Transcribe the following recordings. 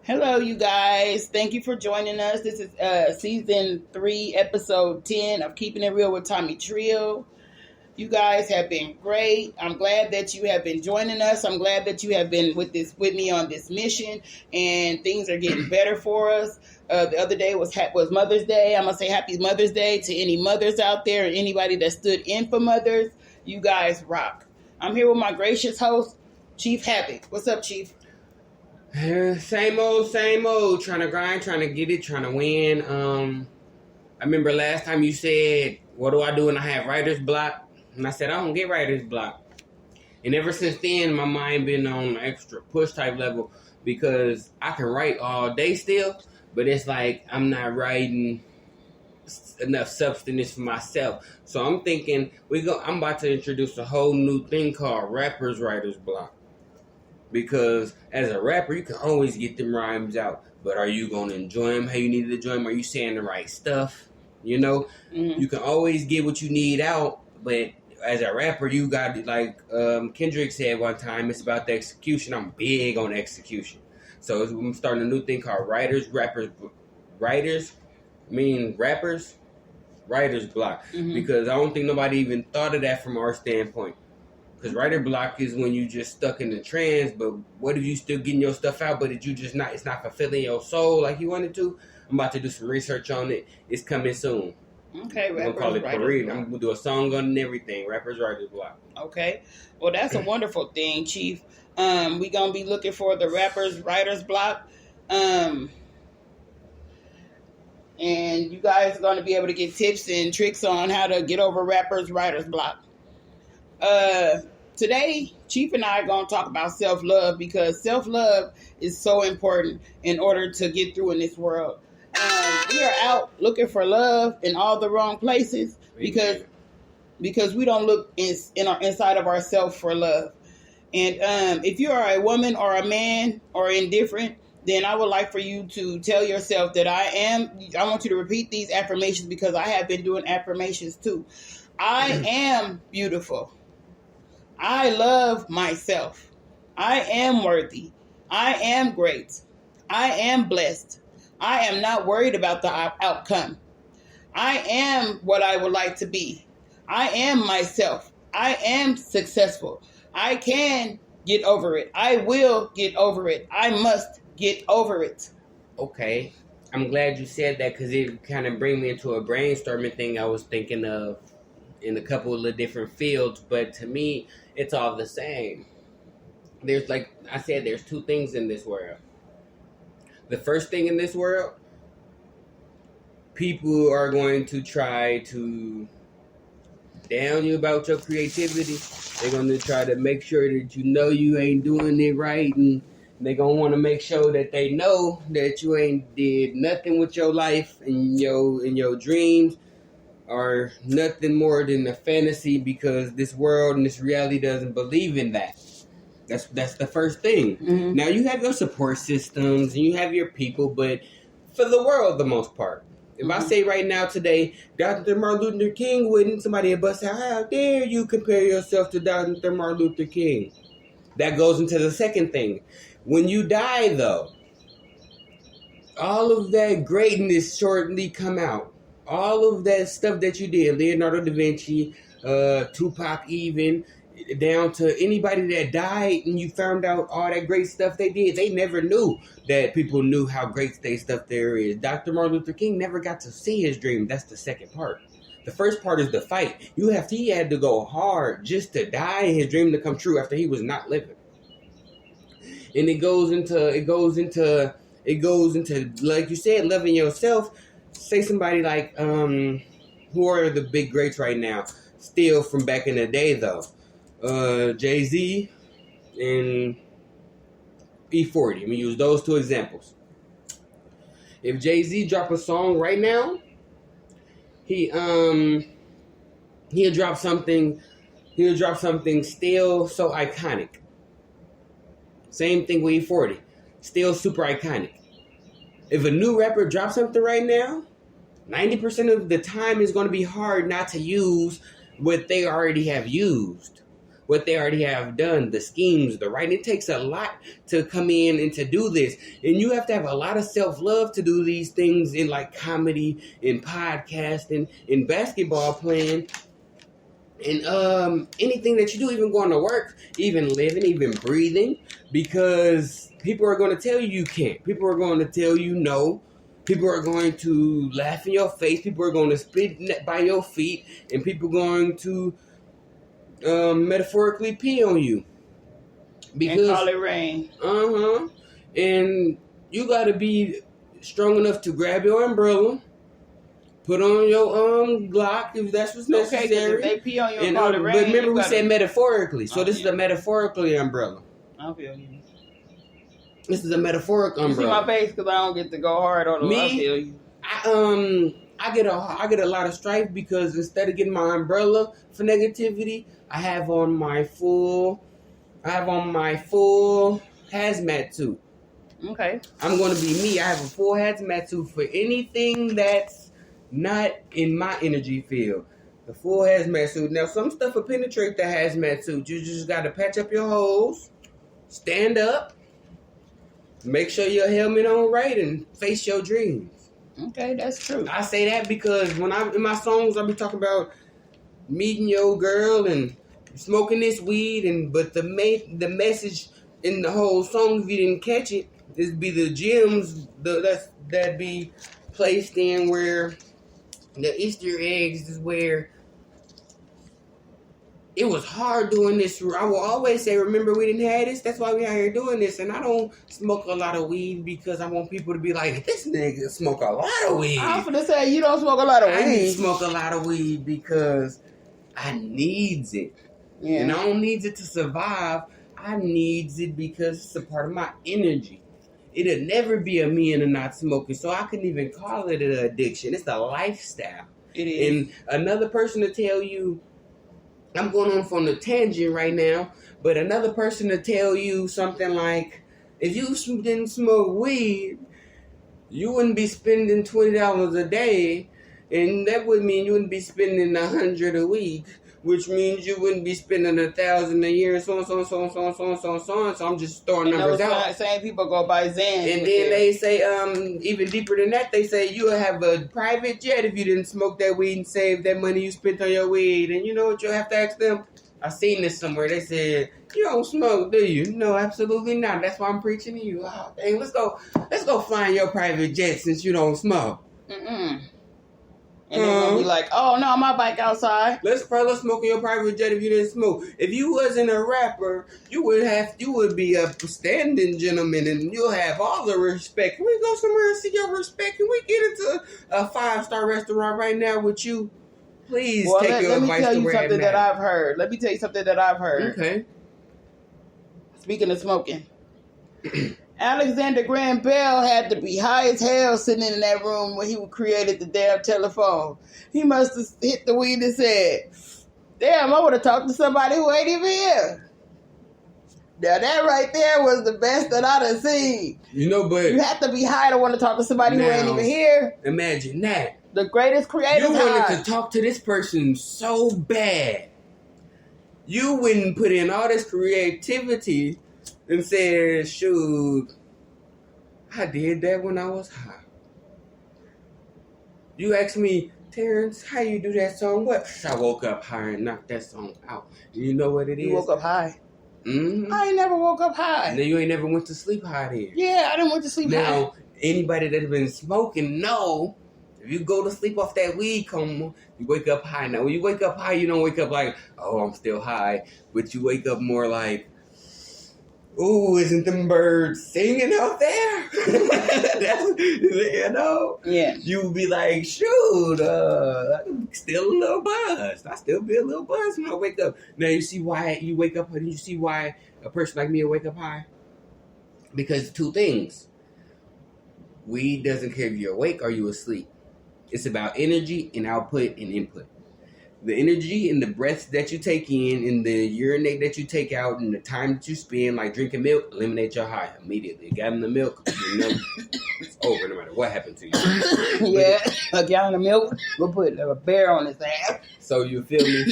Hello, you guys. Thank you for joining us. This is season 3, episode 10 of Keeping It Real with Tomii Trill. You guys have been great. I'm glad that you have been joining us. I'm glad that you have been with me on this mission, and things are getting better for us. The other day was Mother's Day. I'm gonna say Happy Mother's Day to any mothers out there and anybody that stood in for mothers. You guys rock. I'm here with my gracious host, Chief Havoc. What's up, Chief? Same old. Trying to grind, trying to get it, trying to win. I remember last time you said, "What do I do when I have writer's block?" And I said, "I don't get writer's block." And ever since then, my mind been on extra push type level because I can write all day still, but it's like I'm not writing enough substance for myself. So I'm thinking I'm about to introduce a whole new thing called rapper's writer's block. Because as a rapper, you can always get them rhymes out. But are you going to enjoy them how you need to enjoy them? Are you saying the right stuff? You know? Mm-hmm. You can always get what you need out. But as a rapper, you got, like Kendrick said one time, it's about the execution. I'm big on execution. So I'm starting a new thing called writer's block. Mm-hmm. Because I don't think nobody even thought of that from our standpoint. Because writer block is when you just stuck in the trance, but what if you still getting your stuff out, but it's not fulfilling your soul like you wanted to? I'm about to do some research on it. It's coming soon. Okay, I'm going to call it Parade. I'm going to do a song on it and everything. Rappers Writer's Block. Okay. Well, that's a wonderful thing, Chief. We're going to be looking for the Rappers Writer's Block. And you guys are going to be able to get tips and tricks on how to get over Rappers Writer's Block. Today, Chief and I are going to talk about self-love because self-love is so important in order to get through in this world. We are out looking for love in all the wrong places because we don't look inside of ourselves for love. And if you are a woman or a man or indifferent, then I would like for you to tell yourself that I want you to repeat these affirmations because I have been doing affirmations too. I am beautiful. I love myself. I am worthy. I am great. I am blessed. I am not worried about the outcome. I am what I would like to be. I am myself. I am successful. I can get over it. I will get over it. I must get over it. Okay. I'm glad you said that because it kind of brings me into a brainstorming thing I was thinking of in a couple of different fields, but to me, it's all the same. There's, like I said, there's two things in this world. The first thing in this world, people are going to try to down you about your creativity. They're going to try to make sure that you know you ain't doing it right, and they're going to want to make sure that they know that you ain't did nothing with your life and your dreams are nothing more than a fantasy because this world and this reality doesn't believe in that. That's the first thing. Mm-hmm. Now, you have your support systems and you have your people, but for the world, the most part. If I say right now today, Dr. Martin Luther King wouldn't, somebody would bust out, how dare you compare yourself to Dr. Martin Luther King? That goes into the second thing. When you die, though, all of that greatness shortly come out. All of that stuff that you did, Leonardo da Vinci, Tupac even, down to anybody that died and you found out all that great stuff they did. They never knew that people knew how great they stuff there is. Dr. Martin Luther King never got to see his dream. That's the second part. The first part is the fight. He had to go hard just to die and his dream to come true after he was not living. And it goes into like you said, loving yourself. Say somebody like, who are the big greats right now? Still from back in the day, though. Jay-Z and E40. I'm going to use those two examples. If Jay-Z drop a song right now, he'll drop something still so iconic. Same thing with E40. Still super iconic. If a new rapper drops something right now, 90% of the time it's going to be hard not to use what they already have used. what they already have done, the schemes, the writing. It takes a lot to come in and to do this. And you have to have a lot of self-love to do these things in like comedy, in podcasting, in basketball playing, and anything that you do, even going to work, even living, even breathing, because people are going to tell you can't. People are going to tell you no. People are going to laugh in your face. People are going to spit by your feet, and people are going to metaphorically pee on you. Because, and call it rain. And you got to be strong enough to grab your umbrella, put on your Glock if that's what's necessary. Okay, if they pee on you and call it rain. But remember, we said metaphorically, so this is a metaphorically umbrella. I feel you. This is a metaphorical umbrella. You see my face because I don't get to go hard on them. Me, I feel you. I get a lot of strife because instead of getting my umbrella for negativity, I have on my full hazmat suit. Okay. I'm going to be me. I have a full hazmat suit for anything that's not in my energy field. The full hazmat suit. Now, some stuff will penetrate the hazmat suit. You just got to patch up your holes, stand up, make sure your helmet on right, and face your dreams. Okay, that's true. I say that because when I'm in my songs, I'll be talking about meeting your girl and smoking this weed, but the message in the whole song, if you didn't catch it, is be the gems that be placed in where the Easter eggs is where it was hard doing this. I will always say, remember, we didn't have this. That's why we out here doing this. And I don't smoke a lot of weed because I want people to be like, this nigga smoke a lot of weed. I was going to say, you don't smoke a lot of weed. I smoke a lot of weed because I needs it. Yeah. And I don't need it to survive. I needs it because it's a part of my energy. It'll never be a me and a not smoking. So I couldn't even call it an addiction. It's a lifestyle. It is. And another person to tell you, I'm going on from the tangent right now, but another person to tell you something like, if you didn't smoke weed, you wouldn't be spending $20 a day, and that would mean you wouldn't be spending $100 a week, which means you wouldn't be spending $1,000 a year, and so on, so on, so on, so on, so on, so on, so on. So I'm just throwing numbers out. Same people go buy Xan. And then they say, even deeper than that, they say you'll have a private jet if you didn't smoke that weed and save that money you spent on your weed. And you know what you'll have to ask them? I seen this somewhere. They said, you don't smoke, do you? No, absolutely not. That's why I'm preaching to you. Oh, dang, let's go fly in your private jet since you don't smoke. And they're gonna be like, oh no, my bike outside. Let's smoke in your private jet if you didn't smoke. If you wasn't a rapper, you would be a standing gentleman and you'll have all the respect. Can we go somewhere and see your respect? Can we get into a 5-star restaurant right now with you? Please take your advice to where Let me tell you something that I've heard. Okay. Speaking of smoking. Alexander Graham Bell had to be high as hell sitting in that room when he created the damn telephone. He must have hit the weed and said, damn, I would have talked to somebody who ain't even here. Now that right there was the best that I done seen. You know, but you have to be high to want to talk to somebody who ain't even here. Imagine that. The greatest creative You wanted to talk to this person so bad. You wouldn't put in all this creativity and said, shoot, I did that when I was high. You asked me, Terrence, how you do that song? What? I woke up high and knocked that song out. You know what it is? You woke up high. Mm-hmm. I ain't never woke up high. Now you ain't never went to sleep high then. Yeah, I didn't went to sleep high. Now, anybody that has been smoking know, if you go to sleep off that weed coma, you wake up high. Now, when you wake up high, you don't wake up like, oh, I'm still high. But you wake up more like, ooh, isn't them birds singing out there? That's, you know? Yeah. You would be like, shoot, I'm still a little buzzed. I still be a little buzzed when I wake up. Now, you see why you wake up, and you see why a person like me will wake up high? Because 2 things. Weed doesn't care if you're awake or you asleep. It's about energy and output and input. The energy and the breaths that you take in and the urinate that you take out and the time that you spend, like drinking milk, eliminate your high immediately. Got in the milk, you know, it's over no matter what happened to you. Yeah, a gallon of milk, we'll put a bear on his ass. So you feel me?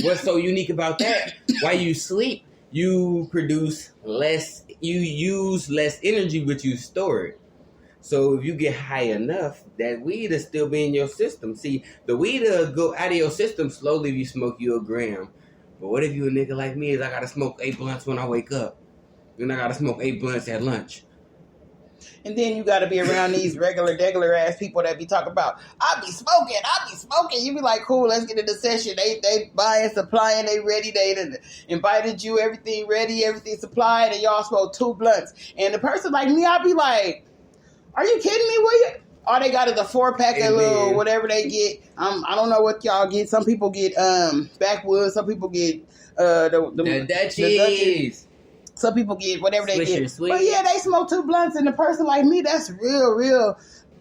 what's so unique about that? While you sleep, you produce less, you use less energy, but you store it. So if you get high enough, that weed will still be in your system. See, the weed will go out of your system slowly if you smoke you a gram. But what if you a nigga like me is I gotta smoke 8 blunts when I wake up. Then I gotta smoke 8 blunts at lunch. And then you got to be around these regular ass people that be talking about, I be smoking. You be like, cool, let's get in the session. They buying, supplying, they ready. They done invited you, everything ready, everything supplied, and y'all smoke 2 blunts. And the person like me, I be like, are you kidding me? All they got is a 4-pack of little whatever they get. I don't know what y'all get. Some people get backwoods. Some people get the Dutchies. Some people get whatever they get. Sweet. But yeah, they smoke 2 blunts, and the person like me, that's real.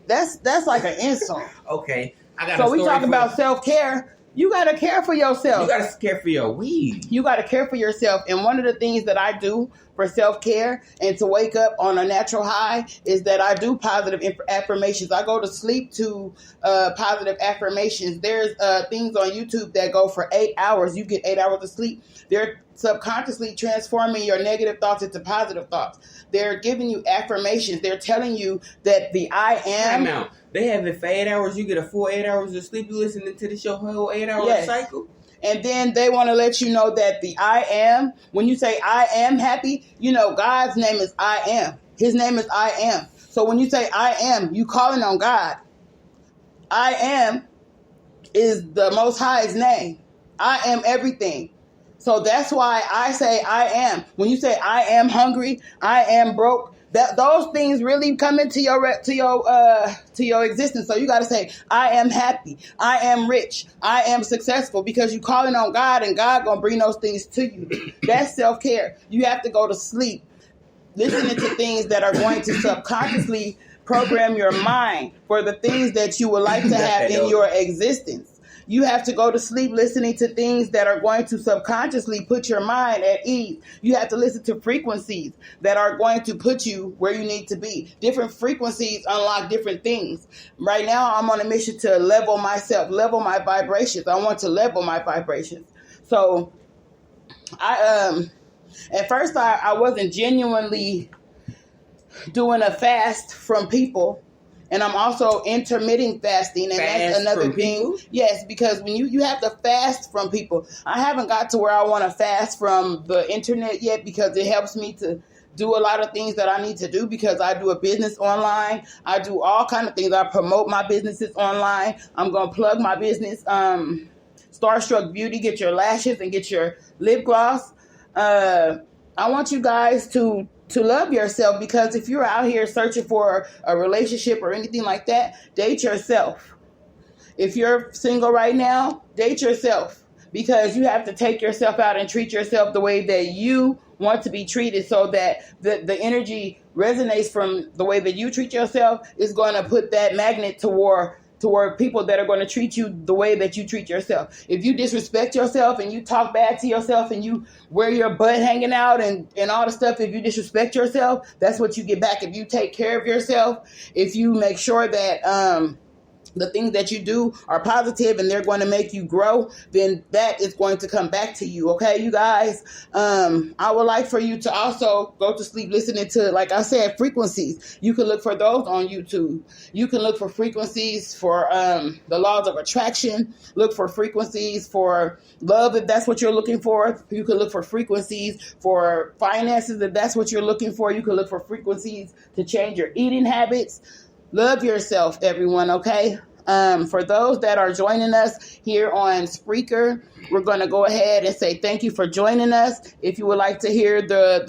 That's like an insult. Okay, I got. So we talk about self-care. You gotta care for yourself. You gotta care for your weed. You gotta care for yourself. And one of the things that I do for self-care and to wake up on a natural high is that I do positive affirmations. I go to sleep to positive affirmations. There's things on YouTube that go for 8 hours. You get 8 hours of sleep. They're subconsciously transforming your negative thoughts into positive thoughts. They're giving you affirmations. They're telling you that the I am. Time out. They have it for 8 hours. You get a full 8 hours of sleep. You listening to this your whole 8 hour cycle. And then they want to let you know that the I am, when you say I am happy, you know, God's name is I am. His name is I am. So when you say I am, you calling on God. I am is the Most High's name. I am everything. So that's why I say I am. When you say I am hungry, I am broke, that those things really come into your existence. So you got to say, I am happy, I am rich, I am successful, because you're calling on God, and God gonna bring those things to you. That's self-care. You have to go to sleep listening to things that are going to subconsciously program your mind for the things that you would like to have in your existence. You have to go to sleep listening to things that are going to subconsciously put your mind at ease. You have to listen to frequencies that are going to put you where you need to be. Different frequencies unlock different things. Right now, I'm on a mission to level myself, level my vibrations. I want to level my vibrations. So, at first, I wasn't genuinely doing a fast from people. And I'm also intermittent fasting, and that's another thing. Yes, because when you have to fast from people. I haven't got to where I want to fast from the internet yet, because it helps me to do a lot of things that I need to do, because I do a business online. I do all kind of things. I promote my businesses online. I'm going to plug my business, Starstruck Beauty. Get your lashes and get your lip gloss. I want you guys to love yourself, because if you're out here searching for a relationship or anything like that, date yourself. If you're single right now, date yourself, because you have to take yourself out and treat yourself the way that you want to be treated, so that the energy resonates from the way that you treat yourself is going to put that magnet toward people that are going to treat you the way that you treat yourself. If you disrespect yourself and you talk bad to yourself and you wear your butt hanging out and all the stuff, if you disrespect yourself, that's what you get back. If you take care of yourself, if you make sure that the things that you do are positive and they're going to make you grow, then that is going to come back to you. Okay, you guys, I would like for you to also go to sleep listening to, like I said, frequencies. You can look for those on YouTube. You can look for frequencies for the laws of attraction. Look for frequencies for love, if that's what you're looking for. You can look for frequencies for finances, if that's what you're looking for. You can look for frequencies to change your eating habits. Love yourself, everyone, okay? For those that are joining us here on Spreaker, we're going to go ahead and say thank you for joining us. If you would like to hear the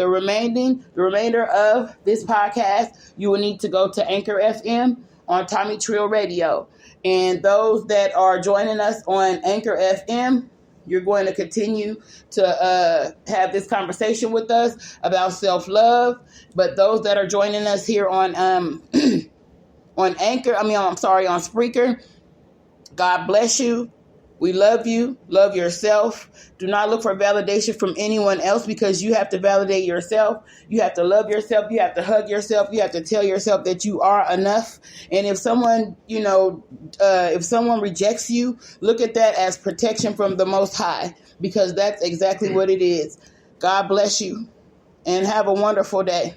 remainder of this podcast, you will need to go to Anchor FM on Tomii Trill Radio. And those that are joining us on Anchor FM, you're going to continue to have this conversation with us about self-love. But those that are joining us here on on Spreaker, God bless you. We love you. Love yourself. Do not look for validation from anyone else, because you have to validate yourself. You have to love yourself. You have to hug yourself. You have to tell yourself that you are enough. And if someone, if someone rejects you, look at that as protection from the Most High, because that's exactly what it is. God bless you and have a wonderful day.